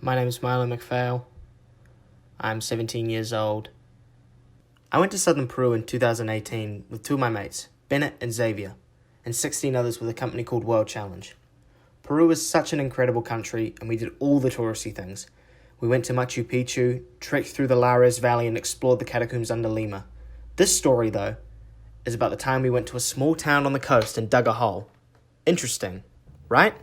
My name is Milo McPhail. I'm 17 years old. I went to southern Peru in 2018 with two of my mates, Bennett and Xavier, and 16 others with a company called World Challenge. Peru is such an incredible country, and we did all the touristy things. We went to Machu Picchu, trekked through the Lares Valley, and explored the catacombs under Lima. This story, though, is about the time we went to a small town on the coast and dug a hole. Interesting, right?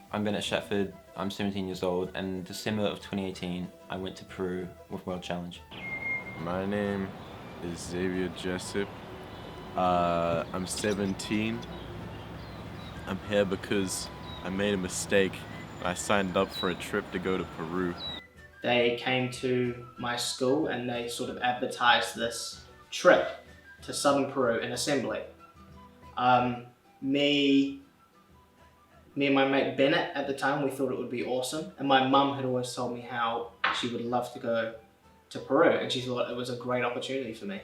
I'm Bennett Shatford, I'm 17 years old, and in December of 2018, I went to Peru with World Challenge. My name is Xavier Jessup. I'm 17. I'm here because I made a mistake. I signed up for a trip to go to Peru. They came to my school and they sort of advertised this trip to southern Peru in assembly. Me and my mate Bennett at the time, we thought it would be awesome. And my mum had always told me how she would love to go to Peru, and she thought it was a great opportunity for me.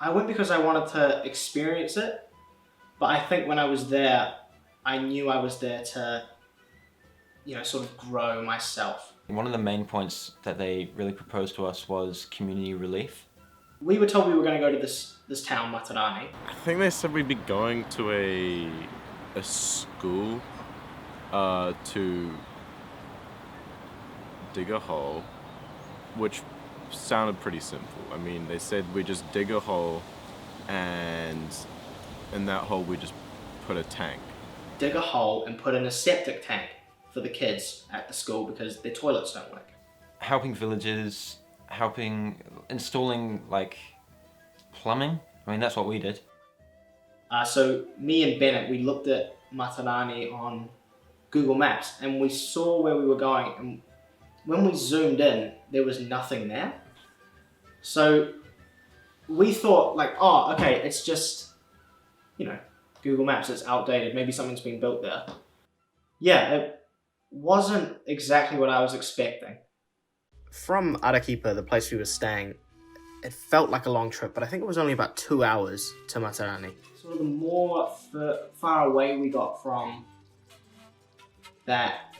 I went because I wanted to experience it, but I think when I was there, I knew I was there to, sort of grow myself. One of the main points that they really proposed to us was community relief. We were told we were going to go to this town, Matarani. I think they said we'd be going to a school to dig a hole, which sounded pretty simple. I mean, they said we just dig a hole, and in that hole we just put a tank. Dig a hole and put in a septic tank for the kids at the school because their toilets don't work. Helping villages, installing plumbing. I mean, that's what we did. So me and Bennett, we looked at Matarani on Google Maps and we saw where we were going, and when we zoomed in, there was nothing there. So we thought okay, it's just, Google Maps, it's outdated, maybe something's been built there. Yeah, it wasn't exactly what I was expecting. From Arequipa, the place we were staying, it felt like a long trip, but I think it was only about 2 hours to Matarani. So the more far away we got from that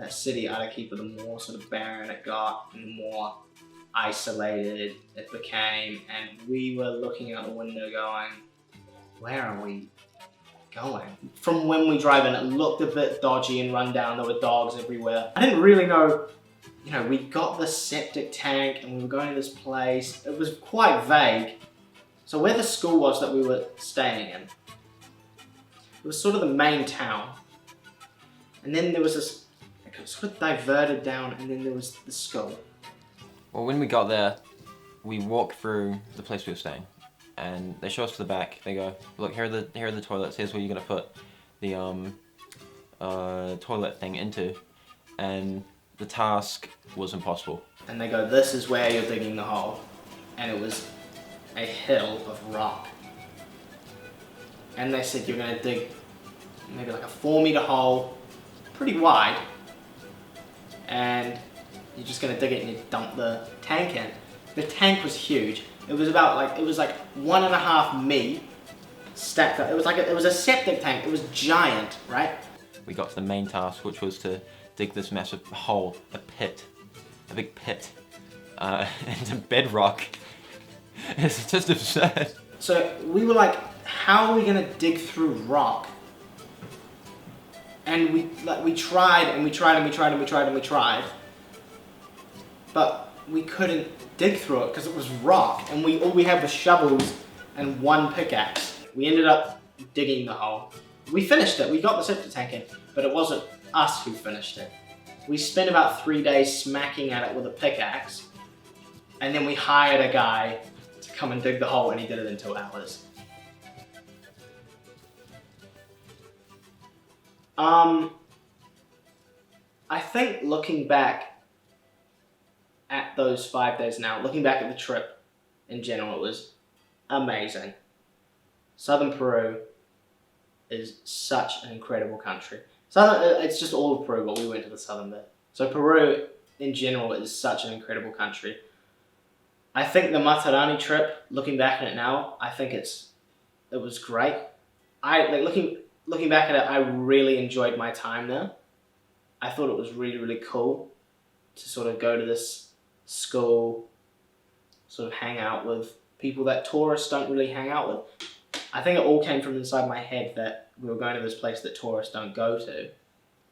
city, Arequipa, the more sort of barren it got and the more isolated it became, and we were looking out the window going, where are we going? From when we drive in, it looked a bit dodgy and run down. There were dogs everywhere. I didn't really know, we got the septic tank and we were going to this place. It was quite vague. So where the school was that we were staying in, it was sort of the main town. And then there was this, it sort of diverted down, and then there was the school. Well, when we got there, we walked through the place we were staying, and they show us to the back. They go, look, here are the toilets. Here's where you're gonna put the toilet thing into, and the task was impossible. And they go, this is where you're digging the hole, and it was a hill of rock. And they said you're gonna dig maybe like a 4-meter hole, pretty wide, and you're just gonna dig it and you dump the tank in. The tank was huge. It was about 1.5 me stacked up. It was a septic tank. It was giant, right? We got to the main task, which was to dig this massive hole, a big pit, into bedrock. It's just absurd. So we were like, how are we gonna dig through rock? And we tried and we tried and we tried and we tried and we tried, but we couldn't dig through it because it was rock, and all we had was shovels and one pickaxe. We ended up digging the hole. We finished it. We got the septic tank in, but it wasn't us who finished it. We spent about 3 days smacking at it with a pickaxe, and then we hired a guy to come and dig the hole, and he did it in 2 hours. I think looking back, at those 5 days now, looking back at the trip in general, it was amazing. Southern Peru is such an incredible country. It's just all of Peru, but we went to the southern bit. So Peru in general is such an incredible country. I think the Matarani trip, looking back at it now, I think it was great. Looking back at it, I really enjoyed my time there. I thought it was really, really cool to sort of go to this school, sort of hang out with people that tourists don't really hang out with. I think it all came from inside my head that we were going to this place that tourists don't go to,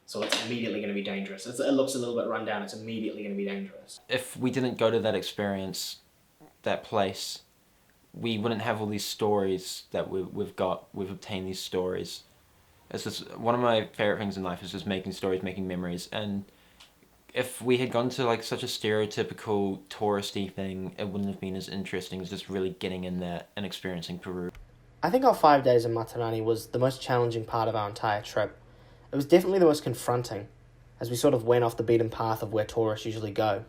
so it's immediately going to be dangerous. It looks a little bit run down, it's immediately going to be dangerous. If we didn't go to that experience, that place, we wouldn't have all these stories that we've got. We've obtained these stories. It's just one of my favorite things in life is just making stories, making memories. And if we had gone to like such a stereotypical touristy thing, it wouldn't have been as interesting as just really getting in there and experiencing Peru. I think our 5 days in Matarani was the most challenging part of our entire trip. It was definitely the most confronting, as we sort of went off the beaten path of where tourists usually go.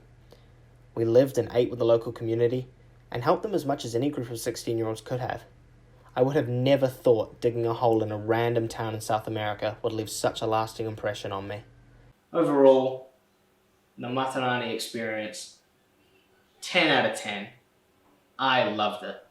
We lived and ate with the local community, and helped them as much as any group of 16-year-olds could have. I would have never thought digging a hole in a random town in South America would leave such a lasting impression on me. Overall, the Matarani experience, 10 out of 10. I loved it.